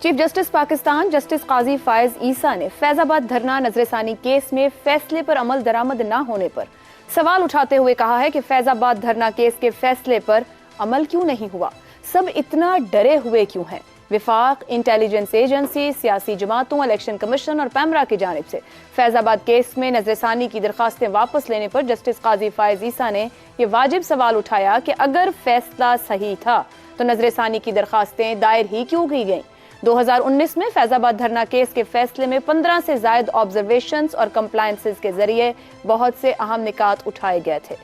Chief justice Pakistan justice काजी फायज ईसा ने फैजाबाद धरना नजरसानी case में फैसले पर अमल दरामद न होने पर सवाल उठाते हुए कहा है कि फैजाबाद धरना केस के फैसले पर अमल क्यों नहीं हुआ, सब इतना डरे हुए क्यों हैं। विफाक, इंटेलिजेंस एजेंसी, सियासी जमातों, इलेक्शन कमीशन और पैमरा की जानिब से फैजाबाद केस में नजरसानी की दरखास्तें वापस लेने पर जस्टिस काजी फायज ईसा ने यह वाजिब सवाल उठाया कि अगर फैसला सही था तो नजरसानी की दरखास्तें दायर ही क्यों की गईं। 2019 में फैजाबाद धरना केस के फैसले में 15 से ज्यादा ऑब्जर्वेशंस और कंप्लायंसेस के जरिए बहुत से अहम निकात उठाए गए थे।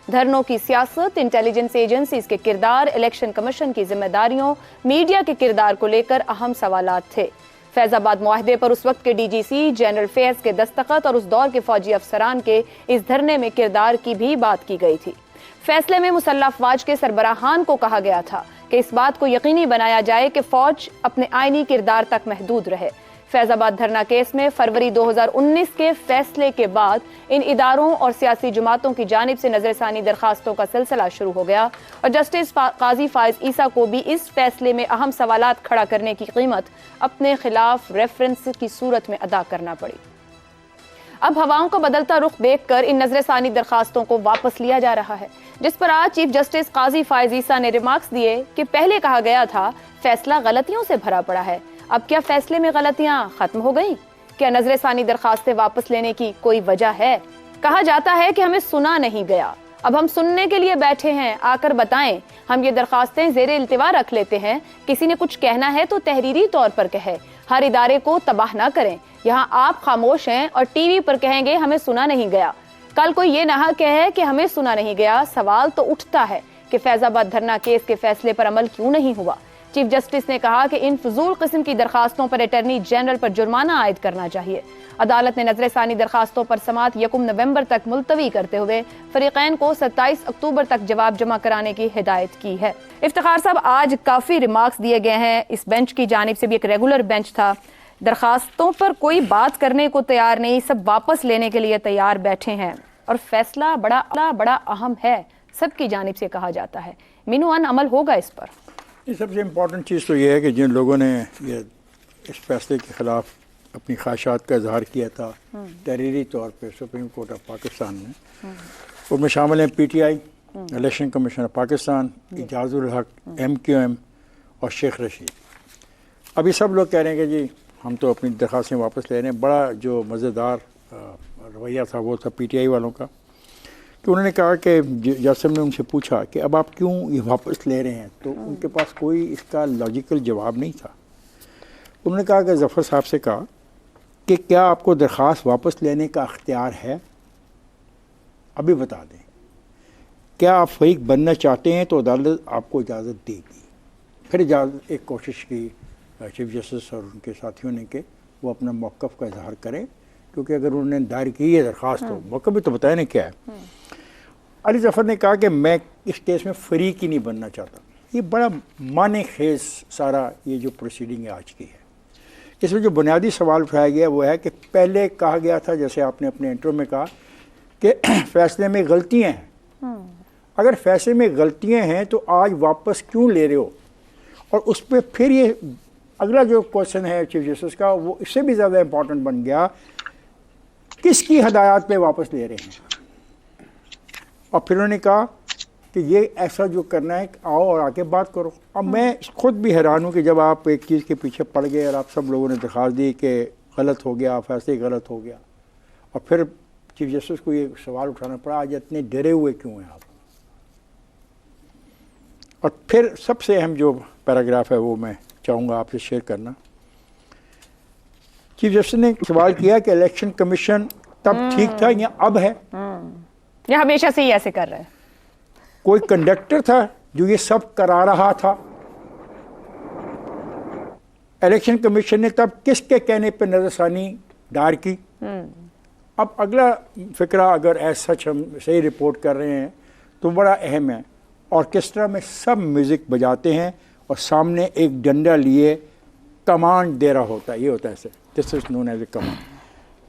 धरनों की सियासत, इंटेलिजेंस एजेंसीज के किरदार, इलेक्शन कमीशन की जिम्मेदारियों, मीडिया के किरदार को लेकर अहम सवालात थे। फैजाबाद मुआहदे पर उस वक्त के डीजीसी जनरल फैज के दस्तखत और उस दौर के फौजी अफसरान के इस धरने में किरदार की भी बात की गई थी। फैसले में मुसल्लह अफवाज के सरबराहान को कहा गया था कि इस बात को यकीनी बनाया जाए कि फौज अपने आईनी किरदार तक महदूद रहे। फैजाबाद धरना केस में फरवरी 2019 के फैसले के बाद इन इदारों और सियासी जमातों की जानिब से नजरसानी दरखास्तों का सिलसिला शुरू हो गया और जस्टिस काजी फायज ईसा को भी इस फैसले में अहम सवालात खड़ा करने की कीमत अपने खिलाफ रेफरेंस की सूरत में अदा करना पड़ी। अब हवाओं का बदलता रुख देखकर इन नजरसानी दरखास्तों को वापस लिया जा रहा है, जिस पर आज चीफ जस्टिस काजी फायज ईसा ने रिमार्क्स दिए कि पहले कहा गया था फैसला गलतियों से भरा पड़ा है, अब क्या फैसले में गलतियां खत्म हो गई? क्या नजरसानी दरखास्तें वापस लेने की कोई वजह है? कहा जाता है कि हमें सुना नहीं गया, अब हम सुनने के लिए बैठे हैं, आकर बताएं। हम ये दरखास्तें ज़ेरे इल्तिवा रख लेते हैं, किसी ने कुछ कहना है तो तहरीरी तौर पर कहे, हर इदारे को तबाह ना करें। यहाँ आप खामोश हैं और टीवी पर कहेंगे हमें सुना नहीं गया, कल कोई ये ना कहे कि हमें सुना नहीं गया। सवाल तो उठता है कि फैजाबाद धरना केस के फैसले पर अमल क्यों नहीं हुआ। चीफ जस्टिस ने कहा कि इन फजूल किस्म की दरखास्तों पर अटर्नी जनरल पर जुर्माना आयद करना चाहिए। अदालत ने नजरसानी दरखास्तों पर समाअत 1 नवंबर तक मुलतवी करते हुए फरीकैन को 27 अक्टूबर तक जवाब जमा कराने की हिदायत की है। इफ्तिखार साहब, आज काफी रिमार्क्स दिए गए हैं, इस बेंच की जानिब से भी एक रेगुलर बेंच था, दरखास्तों पर कोई बात करने को तैयार नहीं, सब वापस लेने के लिए तैयार बैठे हैं और फैसला बड़ा अहम है, सबकी जानिब से कहा जाता है। मीनू अमल होगा इस पर? सबसे इम्पॉर्टेंट चीज़ तो ये है कि जिन लोगों ने ये इस फैसले के ख़िलाफ़ अपनी ख्वाहिशात का इजहार किया था तहरीरी तौर पे सुप्रीम कोर्ट ऑफ पाकिस्तान में, उनमें शामिल हैं PTI, election commission of Pakistan, Ijazul Haq, MQM और शेख रशीद। अभी सब लोग कह रहे हैं कि जी हम तो अपनी दरख्वास्तें वापस ले रहे हैं। बड़ा जो मज़ेदार रवैया था वो था PTI वालों का कि उन्होंने कहा कि जज साहब ने उनसे पूछा कि अब आप क्यों ये वापस ले रहे हैं, तो उनके पास कोई इसका लॉजिकल जवाब नहीं था। उन्होंने कहा कि ज़फ़र साहब से कहा कि क्या आपको दरख्वास्त वापस लेने का अख्तियार है, अभी बता दें। क्या आप फ़रीक बनना चाहते हैं तो अदालत आपको इजाज़त देगी। फिर इजाज़त एक कोशिश की चीफ जस्टिस और उनके साथियों ने कि वो अपना मौक़िफ़ का इजहार करें, क्योंकि अगर उन्होंने दायर की है दरख्वास्त तो मौक़िफ़ भी तो बताया ना क्या है। अली ज़फ़र ने कहा कि मैं इस केस में फ़रीक ही नहीं बनना चाहता। ये बड़ा माने खेज़ सारा ये जो प्रोसीडिंग है आज की है। इसमें जो बुनियादी सवाल उठाया गया वो है कि पहले कहा गया था, जैसे आपने अपने इंट्रो में कहा, कि फ़ैसले में गलतियाँ हैं। अगर फैसले में गलतियाँ हैं तो आज वापस क्यों ले रहे हो? और उस पर फिर ये अगला जो क्वेश्चन है चीफ जस्टिस का, वो इससे भी ज़्यादा इम्पॉर्टेंट बन गया, किसकी हदायत पे वापस ले रहे हैं। और फिर उन्होंने कहा कि ये ऐसा जो करना है आओ और आके बात करो। अब मैं खुद भी हैरान हूँ कि जब आप एक चीज़ के पीछे पड़ गए और आप सब लोगों ने दरख्वास्त दी कि गलत हो गया, फैसले गलत हो गया, और फिर चीफ जस्टिस को ये सवाल उठाना पड़ा आज इतने डरे हुए क्यों हैं आप। और फिर सबसे अहम जो पैराग्राफ है वो मैं चाहूँगा आपसे शेयर करना। चीफ जस्टिस ने सवाल किया कि इलेक्शन कमीशन तब ठीक था या अब है, या हमेशा से ही ऐसे कर रहे हैं? कोई कंडक्टर था जो ये सब करा रहा था? इलेक्शन कमीशन ने तब किसके कहने पर नजरसानी दायर की? अब अगला फिक्रा, अगर ऐसा सच हम सही रिपोर्ट कर रहे हैं तो बड़ा अहम है। ऑर्केस्ट्रा में सब म्यूज़िक बजाते हैं और सामने एक डंडा लिए कमांड दे रहा होता है, ये होता है ऐसे, this is known as a command.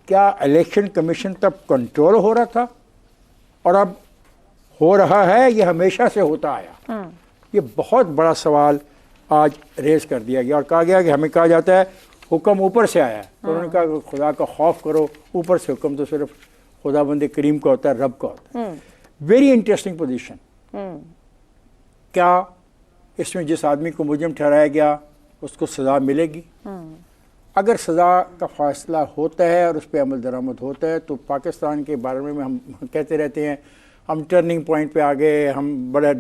क्या इलेक्शन कमीशन तब कंट्रोल हो रहा था और अब हो रहा है, ये हमेशा से होता आया? ये बहुत बड़ा सवाल आज रेज कर दिया गया और कहा गया कि हमें कहा जाता है हुक्म ऊपर से आया है, तो उन्होंने कहा कि खुदा का खौफ करो, ऊपर से हुक्म तो सिर्फ खुदाबंद करीम का होता है, रब का होता है। Very interesting position. क्या इसमें जिस आदमी को मुजरिम ठहराया गया उसको सज़ा मिलेगी? अगर सज़ा का फ़ैसला होता है और उस पर अमल दरामद होता है तो पाकिस्तान के बारे में हम कहते रहते हैं हम टर्निंग पॉइंट पे आ गए, हम बड़ा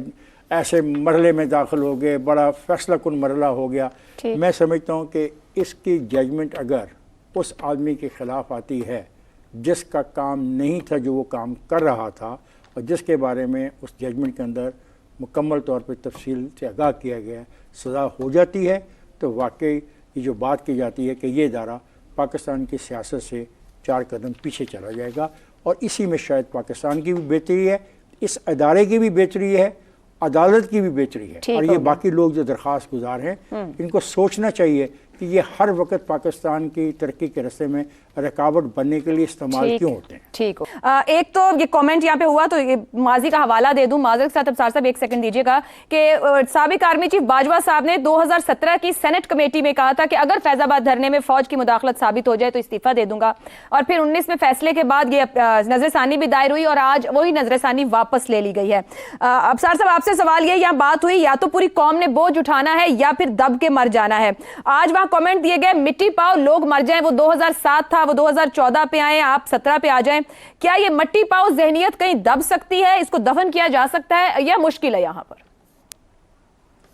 ऐसे मरहले में दाखिल हो गए, बड़ा फैसला कुन मरहला हो गया। मैं समझता हूँ कि इसकी जजमेंट अगर उस आदमी के ख़िलाफ़ आती है जिसका काम नहीं था जो वो काम कर रहा था और जिसके बारे में उस जजमेंट के अंदर मुकम्मल तौर पर तफसील से आगाह किया गया है, सज़ा हो जाती है, तो वाकई ये जो बात की जाती है कि ये इदारा पाकिस्तान की सियासत से 4 कदम पीछे चला जाएगा। और इसी में शायद पाकिस्तान की भी बेहतरी है, इस अदारे की भी बेहतरी है, अदालत की भी बेहतरी है। और ये बाकी लोग जो दरख्वास्त गुजार हैं इनको सोचना चाहिए कि ये हर वक्त पाकिस्तान की तरक्की के रास्ते में रुकावट बनने के लिए इस्तेमाल क्यों होते हैं। ठीक हो। एक तो ये कमेंट यहाँ पे हुआ तो ये माजी का हवाला दे दूं, माजरत के साथ अब्सार साहब एक सेकंड दीजिएगा कि साबिक आर्मी चीफ बाजवा साहब ने 2017 की सेनेट कमेटी में कहा था कि अगर फैजाबाद धरने में फौज की मुदाखलत साबित हो जाए तो इस्तीफा दे दूंगा, और फिर 19 में फैसले के बाद ये नजरसानी भी दायर हुई और आज वही नजरसानी वापस ले ली गई है। अब्सार साहब आपसे सवाल ये, यहाँ बात हुई या तो पूरी कौम ने बोझ उठाना है या फिर दब के मर जाना है। आज वहां कमेंट दिए गए मिट्टी पाओ लोग मर जाएं, वो 2007 था, वो 2014 पे आए, आप 17 पे आ जाएं। क्या ये मट्टी पाओ जहनियत कहीं दब सकती है, इसको दफन किया जा सकता है या मुश्किल है? यहां पर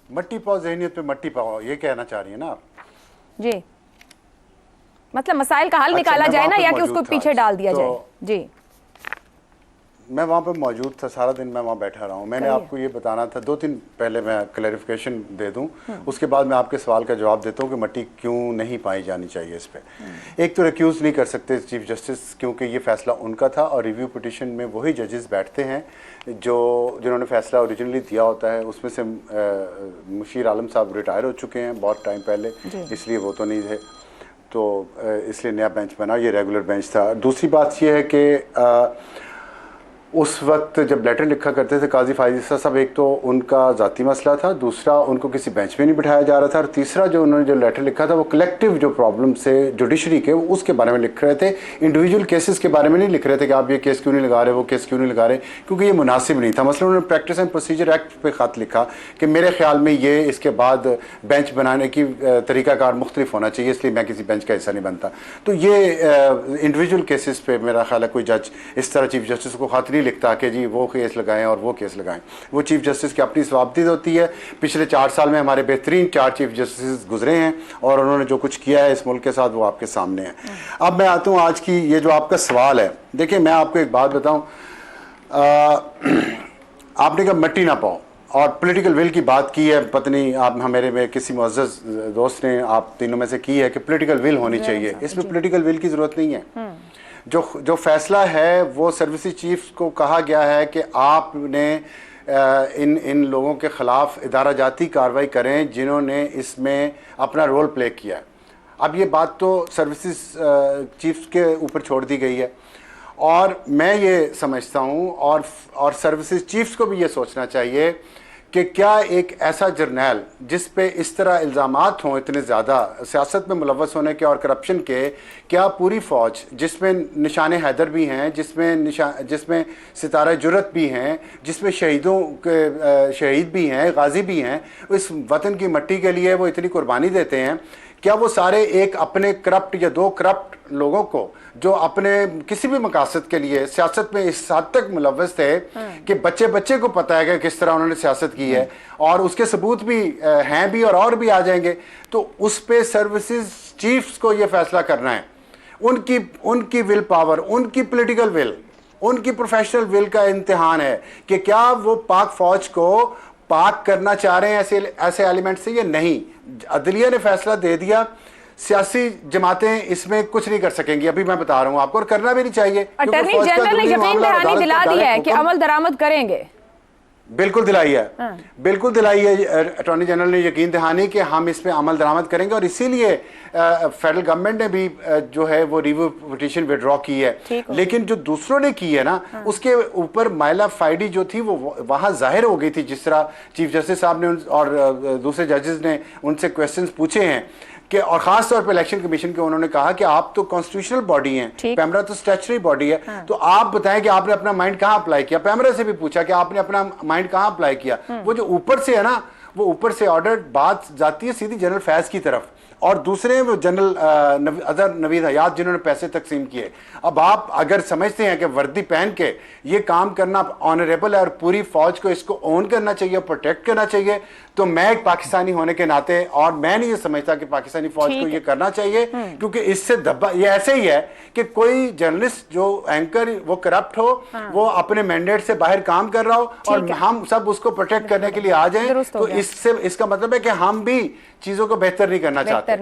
मट्टी पाओ जहनियत पे मट्टी पाओ, ये कहना चाह रही है ना आप? जी, मतलब मसाइल का हल निकाला जाए ना, या कि उसको पीछे डाल दिया जाए? जी, मैं वहाँ पे मौजूद था, सारा दिन मैं वहाँ बैठा रहा हूँ। मैंने आपको ये बताना था, 2-3 पहले मैं क्लैरिफिकेशन दे दूँ, उसके बाद मैं आपके सवाल का जवाब देता हूँ कि मट्टी क्यों नहीं पाई जानी चाहिए इस पर। एक तो रिक्यूज़ नहीं कर सकते चीफ जस्टिस, क्योंकि ये फैसला उनका था और रिव्यू पिटिशन में वही जजेस बैठते हैं जिन्होंने फैसला ओरिजिनली दिया होता है। उसमें से मुशीर आलम साहब रिटायर हो चुके हैं बहुत टाइम पहले, इसलिए वो तो नहीं थे, तो इसलिए नया बेंच बना, ये रेगुलर बेंच था। दूसरी बात ये है कि उस वक्त जब लेटर लिखा करते थे काजी फायज ईसा साहब, एक तो उनका ज़ाती मसला था, दूसरा उनको किसी बेंच में नहीं बिठाया जा रहा था, और तीसरा जो उन्होंने जो लेटर लिखा था वो कलेक्टिव जो प्रॉब्लम से जुडिशरी के उसके बारे में लिख रहे थे, इंडिविजुअल केसेस के बारे में नहीं लिख रहे थे कि आप ये केस क्यों नहीं लगा रहे, वो केस क्यों नहीं लगा रहे, क्योंकि ये मुनासिब नहीं था। मसलन उन्होंने प्रैक्टिस एंड प्रोसीजर एक्ट पे ख़त लिखा कि मेरे ख्याल में ये इसके बाद बेंच बनाने की तरीक़ाकार मुख्तलिफ होना चाहिए, इसलिए मैं किसी बेंच का हिस्सा नहीं बनता। तो ये इंडिविजुअल केसेस पे मेरा ख्याल है कोई जज इस तरह चीफ जस्टिस को ख़त नहीं लिखता कि जी वो केस लगाएं और वो केस लगाएं। वो चीफ जस्टिस की अपनी स्वाबदीद होती है। पिछले 4 साल में हमारे बेहतरीन 4 चीफ जस्टिस गुजरे हैं और उन्होंने जो कुछ किया है इस मुल्क के साथ वो आपके सामने है। अब मैं आता हूँ आज की ये जो आपका सवाल है। देखिए मैं आपको एक बात बताऊँ, आपने कहा मट्टी ना पाओ और पॉलिटिकल विल की बात की है, पता नहीं आप मेरे में किसी मुअज़्ज़ज़ दोस्त ने आप तीनों में से की है कि पॉलिटिकल विल होनी चाहिए। इसमें पॉलिटिकल विल की ज़रूरत नहीं है। जो फैसला है वो सर्विसेज चीफ को कहा गया है कि आपने इन लोगों के ख़िलाफ़ इदारा जाती कार्रवाई करें जिन्होंने इसमें अपना रोल प्ले किया है। अब ये बात तो सर्विसेज चीफ के ऊपर छोड़ दी गई है और मैं ये समझता हूँ और सर्विसेज चीफ्स को भी ये सोचना चाहिए कि क्या एक ऐसा जर्नैल जिस पे इस तरह इल्ज़ामात हों इतने ज़्यादा सियासत में मुलव्वस होने के और करप्शन के, क्या पूरी फ़ौज जिसमें निशान हैदर भी हैं, जिसमें सितारा जुर्रत भी हैं, जिसमें शहीद भी हैं, गाजी भी हैं, इस वतन की मिट्टी के लिए वो इतनी कुर्बानी देते हैं, क्या वो सारे एक अपने करप्ट या 2 करप्ट लोगों को जो अपने किसी भी मकासद के लिए सियासत में इस हद तक मुलव्वस थे कि बच्चे को पता है कि किस तरह उन्होंने सियासत की है और उसके सबूत भी हैं भी और भी आ जाएंगे, तो उस पे सर्विसेज चीफ्स को ये फैसला करना है। उनकी विल पावर, उनकी पॉलिटिकल विल, उनकी प्रोफेशनल विल का इम्तिहान है कि क्या वो पाक फौज को पाक करना चाह रहे हैं ऐसे एलिमेंट से या नहीं। अदलिया ने फैसला दे दिया, सियासी जमातें इसमें कुछ नहीं कर सकेंगी, अभी मैं बता रहा हूं आपको, और करना भी नहीं चाहिए। अटॉर्नी जनरल ने यकीन दहानी दिला दी है कि अमल दरामद करेंगे। बिल्कुल दिलाई है, बिल्कुल दिलाई है। अटॉर्नी जनरल ने यकीन दहानी कि हम इस पे अमल दरामद करेंगे और इसीलिए फेडरल गवर्नमेंट ने भी जो है वो रिव्यू पिटीशन विड्रॉ की है। लेकिन जो दूसरों ने की है ना, उसके ऊपर माइला फाइडी जो थी वो वहां जाहिर हो गई थी। जिस तरह चीफ जस्टिस साहब ने और दूसरे जजेस ने उनसे क्वेश्चंस पूछे हैं कि, और खास तौर पे इलेक्शन कमीशन के, उन्होंने कहा कि आप तो कॉन्स्टिट्यूशनल बॉडी हैं, पैमरा तो स्टैच्यूटरी बॉडी है, तो आप बताएं कि आपने अपना माइंड कहां अप्लाई किया। पैमरा से भी पूछा कि आपने अपना माइंड कहां अप्लाई किया। वो जो ऊपर से है ना, वो ऊपर से ऑर्डर बात जाती है सीधी जनरल फैज की तरफ, और दूसरे वो जनरल अजहर नवीद हयात जिन्होंने पैसे तकसीम किए। अब आप अगर समझते हैं कि वर्दी पहन के ये काम करना ऑनरेबल है और पूरी फौज को इसको ओन करना चाहिए, प्रोटेक्ट करना चाहिए, तो मैं एक पाकिस्तानी होने के नाते, और मैं नहीं ये समझता कि पाकिस्तानी फौज को ये करना चाहिए, क्योंकि इससे धब्बा ये ऐसे ही है कि कोई जर्नलिस्ट जो एंकर वो करप्ट हो, वो अपने मैंडेट से बाहर काम कर रहा हो और हम सब उसको प्रोटेक्ट करने के लिए आ जाएं, तो इससे इसका मतलब है कि हम भी चीजों को बेहतर नहीं करना चाहते।